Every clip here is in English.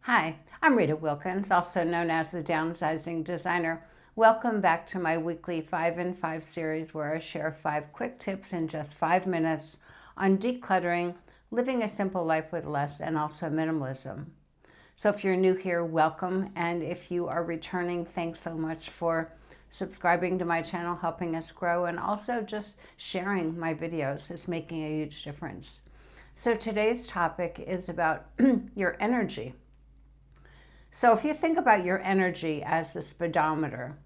Hi, I'm Rita Wilkins, also known as the Downsizing Designer. Welcome back to my weekly 5 in 5 series where I share 5 quick tips in just 5 minutes on decluttering, living a simple life with less, and also minimalism. So if you're new here, welcome. And if you are returning, thanks so much for subscribing to my channel, helping us grow, and also just sharing my videos. It's making a huge difference. So today's topic is about your energy. So if you think about your energy as a speedometer,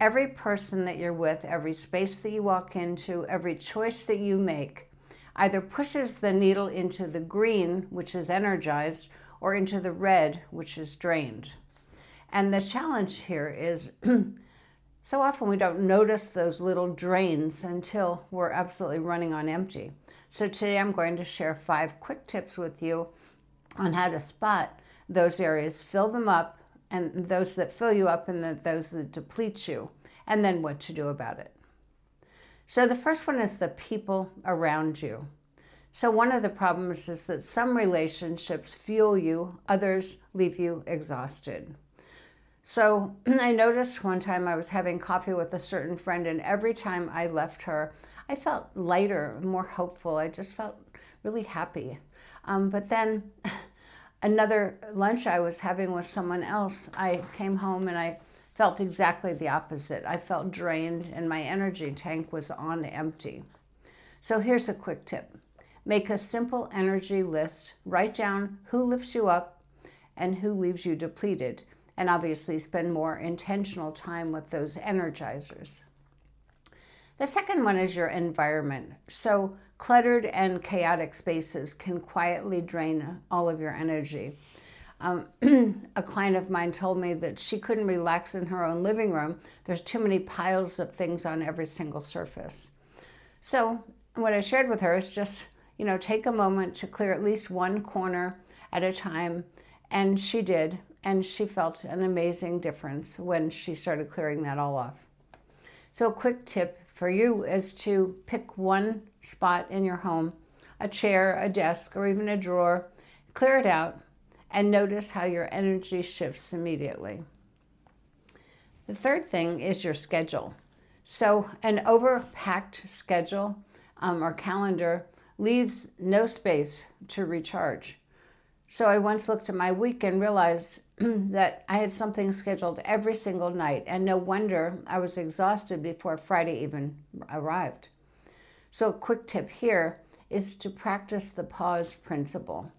every person that you're with, every space that you walk into, every choice that you make either pushes the needle into the green, which is energized, or into the red, which is drained. And the challenge here is so often we don't notice those little drains until we're absolutely running on empty. So today I'm going to share 5 quick tips with you on how to spot those areas, fill them up, and those that fill you up and those that deplete you, and then what to do about it. So the first one is the people around you. So one of the problems is that some relationships fuel you, others leave you exhausted. So I noticed one time I was having coffee with a certain friend, and every time I left her, I felt lighter, more hopeful. I just felt really happy. But then another lunch I was having with someone else, I came home and I felt exactly the opposite. I felt drained and my energy tank was on empty. So here's a quick tip. Make a simple energy list. Write down who lifts you up and who leaves you depleted. And obviously spend more intentional time with those energizers. The second one is your environment. So cluttered and chaotic spaces can quietly drain all of your energy. A client of mine told me that she couldn't relax in her own living room. There's too many piles of things on every single surface. So what I shared with her is just, take a moment to clear at least one corner at a time. And she did. And she felt an amazing difference when she started clearing that all off. So a quick tip for you is to pick one spot in your home, a chair, a desk, or even a drawer, clear it out, and notice how your energy shifts immediately. The third thing is your schedule. So an overpacked schedule or calendar leaves no space to recharge. So I once looked at my week and realized that I had something scheduled every single night, and no wonder I was exhausted before Friday even arrived. So a quick tip here is to practice the pause principle.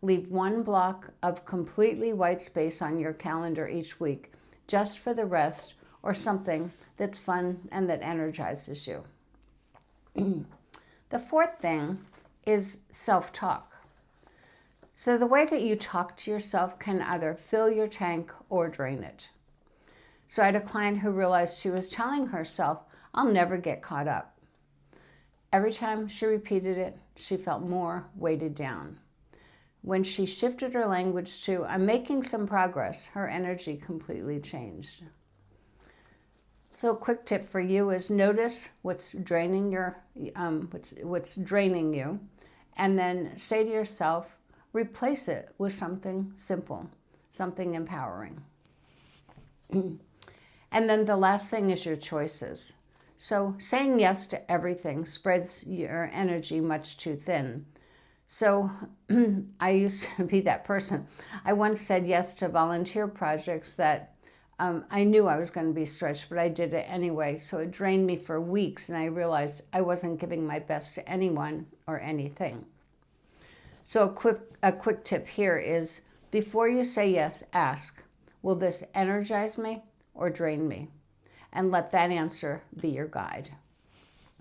Leave one block of completely white space on your calendar each week, just for the rest or something that's fun and that energizes you. The fourth thing is self-talk. So the way that you talk to yourself can either fill your tank or drain it. So I had a client who realized she was telling herself, I'll never get caught up. Every time she repeated it, she felt more weighted down. When she shifted her language to, I'm making some progress, her energy completely changed. So a quick tip for you is notice what's draining what's draining you, and then say to yourself, replace it with something simple, something empowering. And then the last thing is your choices. So saying yes to everything spreads your energy much too thin. So I used to be that person. I once said yes to volunteer projects that I knew I was going to be stretched, but I did it anyway. So it drained me for weeks, and I realized I wasn't giving my best to anyone or anything. So a quick tip here is, before you say yes, ask, will this energize me or drain me? And let that answer be your guide.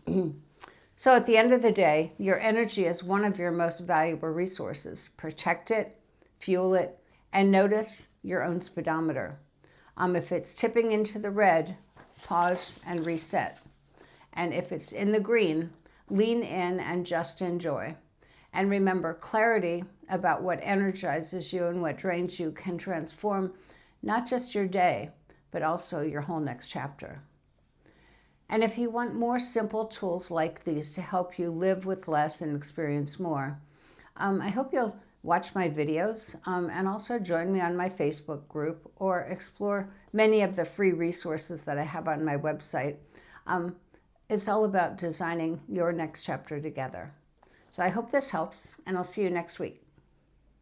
So at the end of the day, your energy is one of your most valuable resources. Protect it, fuel it, and notice your own speedometer. If it's tipping into the red, pause and reset. And if it's in the green, lean in and just enjoy. And remember, clarity about what energizes you and what drains you can transform not just your day, but also your whole next chapter. And if you want more simple tools like these to help you live with less and experience more, I hope you'll watch my videos, and also join me on my Facebook group or explore many of the free resources that I have on my website. It's all about designing your next chapter together. So I hope this helps, and I'll see you next week.